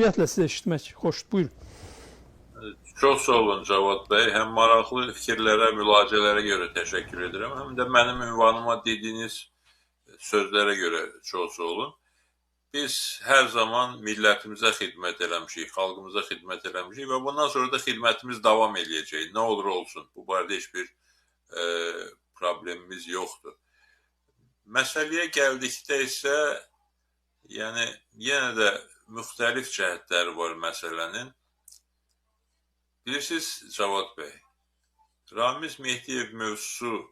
Ümumiyyətlə sizə eşitmək xoşdur. Buyurun. Çox sağ olun Cavad bəy. Həm maraqlı fikirlərə, mülahizələrə görə təşəkkür edirəm, həm də mənim ünvanıma dediyiniz sözlərə görə çox sağ olun. Biz hər zaman millətimizə xidmət eləmişik, xalqımıza xidmət eləmişik və bundan sonra da xidmətimiz davam eləyəcək. Nə olur olsun, bu barədə heç bir problemimiz yoxdur. Məsələyə gəldikdə isə, yəni yenə də müxtəlif cəhətləri var məsələnin. Bilirsiniz Cavad bəy, Ramiz Mehdiyev mövzusu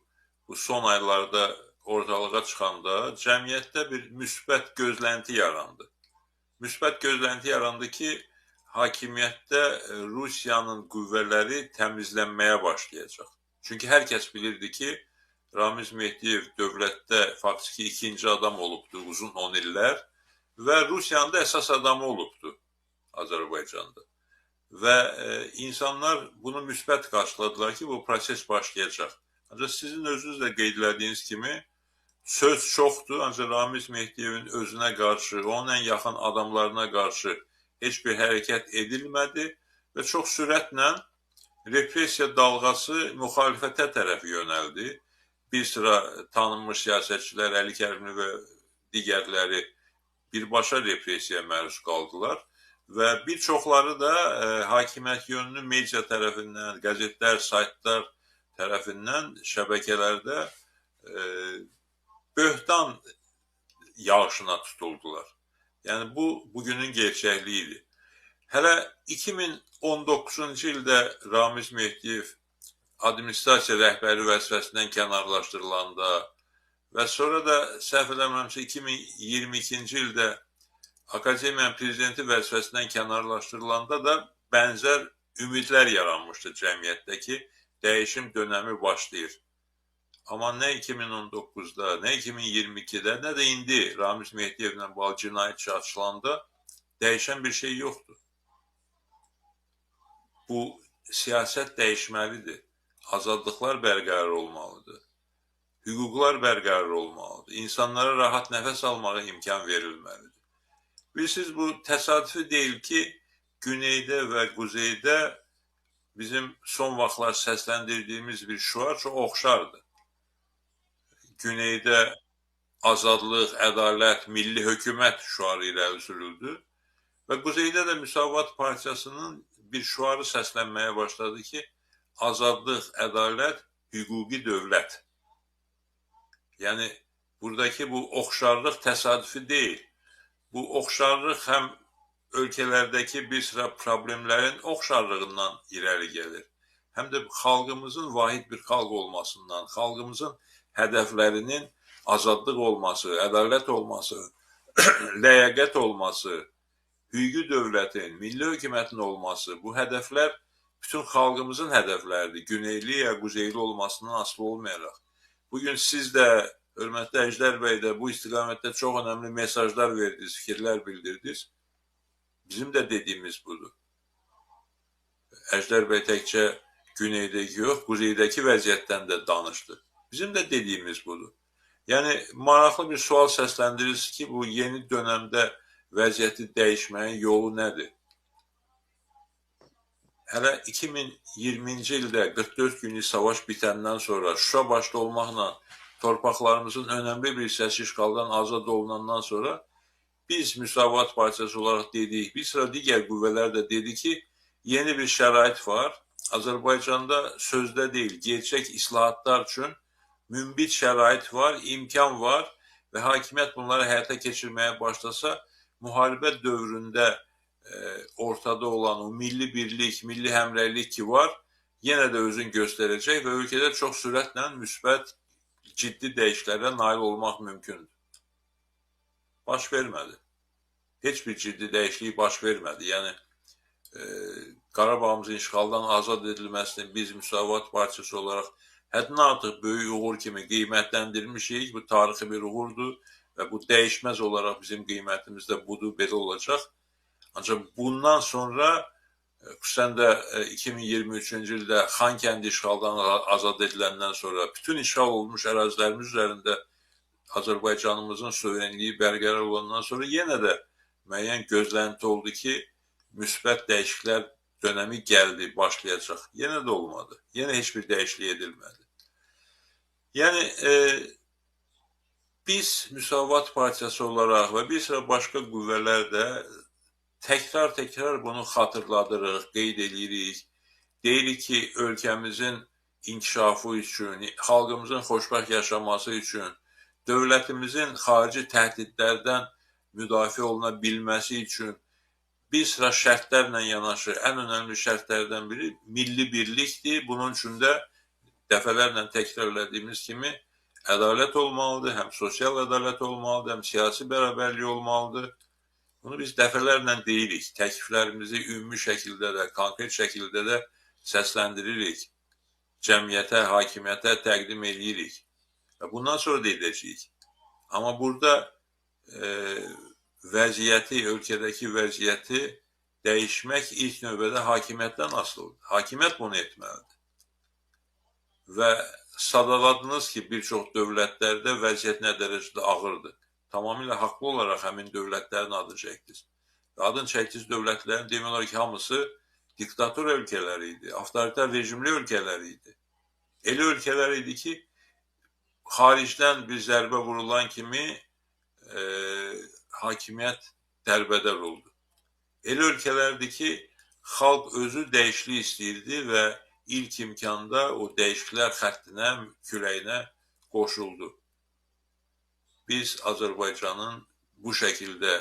bu son aylarda ortalığa çıxanda cəmiyyətdə bir müsbət gözlənti yarandı. Müsbət gözlənti yarandı ki, hakimiyyətdə Rusiyanın qüvvələri təmizlənməyə başlayacaq. Çünki hər kəs bilirdi ki, Ramiz Mehdiyev dövlətdə faktiki ikinci adam olubdu uzun 10 illər və Rusiyanın da əsas adamı olubdu Azərbaycanda. Və insanlar bunu müsbət qarşıladılar ki, bu proses başlayacaq. Ancaq sizin özünüz də qeyd etdiyiniz kimi, söz çoxdur, ancaq Ramiz Mehdiyevin özünə qarşı, onun ən yaxın adamlarına qarşı heç bir hərəkət edilmədi və çox sürətlə repressiya dalğası müxalifətə tərəf yönəldi. Bir sıra tanınmış siyasətçilər, Əli Kərimli və digərləri birbaşa repressiyaya məruz qaldılar. Və bir çoxları da hakimiyyət yönlü media tərəfindən, qəzetlər, saytlar tərəfindən şəbəkələrdə böhtan yağışına tutuldular. Yəni bu, bugünün gerçəkliyidir. Hələ 2019-cu ildə Ramiz Mehdiyev administrasiya rəhbəri vəzifəsindən kənarlaşdırılanda və sonra da səhv eləmirəmsə 2022-ci ildə Akademiyanın prezidenti vəzifəsindən kənarlaşdırılanda da bənzər ümidlər yaranmışdı cəmiyyətdə ki, dəyişim dönəmi başlayır. Amma nə 2019-da, nə 2022-də, nə də indi Ramiz Mehdiyevlə bağlı cinayət işi açılanda dəyişən bir şey yoxdur. Bu siyasət dəyişməlidir. Azadlıqlar bərqərar olmalıdır. Hüquqlar bərqərar olmalıdır. İnsanlara rahat nəfəs almağa imkan verilməlidir. Bilirsiniz, bu təsadüfi deyil ki, güneydə və quzeydə bizim son vaxtlar səsləndirdiyimiz bir şüar çox oxşardır. Güneydə azadlıq, ədalət, milli hökumət şüarı ilə sürüldü və quzeydə də Müsavat Partiyasının bir şüarı səslənməyə başladı ki, azadlıq, ədalət, hüquqi dövlət. Yəni, buradakı bu oxşarlıq təsadüfi deyil. Bu oxşarlıq həm ölkələrdəki bir sıra problemlərin oxşarlığından irəli gəlir. Həm də xalqımızın vahid bir xalq olmasından, xalqımızın hədəflərinin azadlıq olması, ədalət olması, ləyaqət olması, hüquqi dövlətin, milli hökumətin olması, bu hədəflər bütün xalqımızın hədəfləridir. Güneyli ya quzeyli olmasından asılı olmayaraq. Bugün siz də, hörmətli Əjdər bəy də bu istiqamətdə çox önəmli mesajlar verdiniz, fikirlər bildirdiniz. Bizim də dediyimiz budur. Əjdər bəy təkcə güneydəki yox, quzeydəki vəziyyətdən də danışdı. Bizim də dediyimiz budur. Yəni, maraqlı bir sual səsləndirirsiniz ki, bu yeni dönəmdə vəziyyəti dəyişməyin yolu nədir? Hələ 2020-ci ildə 44 günlük savaş bitəndən sonra Şuşa başda olmaqla torpaqlarımızın önəmli bir hissəsi işğaldan azad olunandan sonra biz Müsavat Partiyası olaraq dedik, bir sıra digər qüvvələr də dedi ki, yeni bir şərait var. Azərbaycanda sözdə deyil, gerçək islahatlar üçün münbit şərait var, imkan var və hakimiyyət bunları həyata keçirməyə başlasa, müharibə dövründə ortada olan o milli birlik, milli həmrəylik ki var, yenə də özünü göstərəcək və ölkədə çox sürətlə müsbət ciddi dəyişikliklərə nail olmaq mümkündür. Baş vermədi. Heç bir ciddi dəyişiklik baş vermədi. Yəni, Qarabağımızın işğaldan azad edilməsini biz Müsavat Partiyası olaraq həddindən artıq böyük uğur kimi qiymətləndirmişik. Bu tarixi bir uğurdur və bu dəyişməz olaraq bizim qiymətimizdə budur, belə olacaq. Ancaq bundan sonra, xüsusən də 2023-cü ildə Xankəndi işğaldan azad ediləndən sonra bütün işğal olmuş ərazilərimiz üzərində Azərbaycanımızın suverenliyi bərqərar olandan sonra yenə də müəyyən gözlənti oldu ki, müsbət dəyişikliklər dönəmi gəldi, başlayacaq. Yenə də olmadı. Yenə heç bir dəyişiklik edilmədi. Yəni, biz Müsavat Partiyası olaraq və bir sıra başqa qüvvələr də təkrar bunu xatırladırıq, qeyd edirik. Deyirik ki, ölkəmizin inkişafı üçün, xalqımızın xoşbəxt yaşaması üçün, dövlətimizin xarici təhdidlərdən müdafiə oluna bilməsi üçün bir sıra şərtlərlə yanaşı ən önəmli şərtlərdən biri milli birlikdir. Bunun üçün də dəfələrlə təkrarladığımız kimi ədalət olmalıdır, həm sosial ədalət olmalıdır, həm siyasi bərabərlik olmalıdır. Bunu biz dəfələrlə deyirik, təkliflərimizi ümumi şəkildə də, konkret şəkildə də səsləndiririk, cəmiyyətə, hakimiyyətə təqdim edirik və bundan sonra da edəcəyik. Amma burada vəziyyəti, ölkədəki vəziyyəti dəyişmək ilk növbədə hakimiyyətdən asılıdır. Hakimiyyət bunu etməlidir. Və sadaladınız ki, bir çox dövlətlərdə vəziyyət nə dərəcədə ağırdır. Tamamilə haqlı olaraq həmin dövlətlərin adını çəkdiniz. Adını çəkdiniz dövlətlərin demək olar ki, hamısı diktator ölkələri idi, avtoritar rejimli ölkələri idi. Elə ölkələr idi ki, xaricdən bir zərbə vurulan kimi hakimiyyət dərbədər oldu. Elə ölkələrdir ki, xalq özü dəyişiklik istəyirdi və ilk imkanda o dəyişikliklər xəttinə, kürəyinə qoşuldu. Biz Azərbaycanın bu şəkildə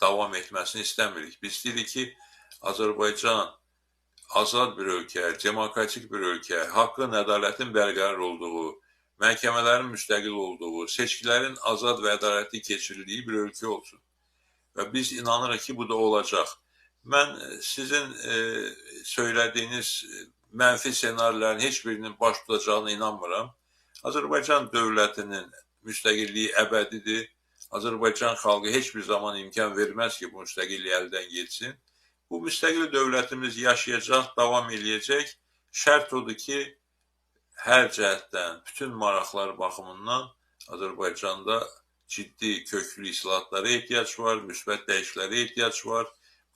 davam etməsini istəmirik. Biz deyirik ki, Azərbaycan azad bir ölkə, demokratik bir ölkə, haqqın, ədalətin bərqərar olduğu, məhkəmələrin müstəqil olduğu, seçkilərin azad və ədalətli keçirildiyi bir ölkə olsun. Və biz inanırıq ki, bu da olacaq. Mən sizin söylədiyiniz mənfi senarilərin heç birinin baş tutacağına inanmıram. Azərbaycan dövlətinin müstəqilliyi əbədidir. Azərbaycan xalqı heç bir zaman imkan verməz ki, bu müstəqilliyi əldən geçsin. Bu müstəqil dövlətimiz yaşayacaq, davam edəcək. Şərt odur ki, hər cəhətdən, bütün maraqlar baxımından Azərbaycanda ciddi köklü islahatlara ehtiyac var, müsbət dəyişikliklərə ehtiyac var.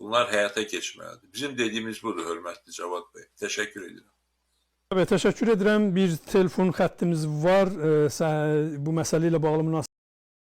Bunlar həyata keçməlidir. Bizim dediyimiz budur, hörmətli Cavad bəy. Təşəkkür edirəm. Evet, təşəkkür edirəm. Bir telefon xəttimiz var. Bu məsələ ilə bağlı münasibət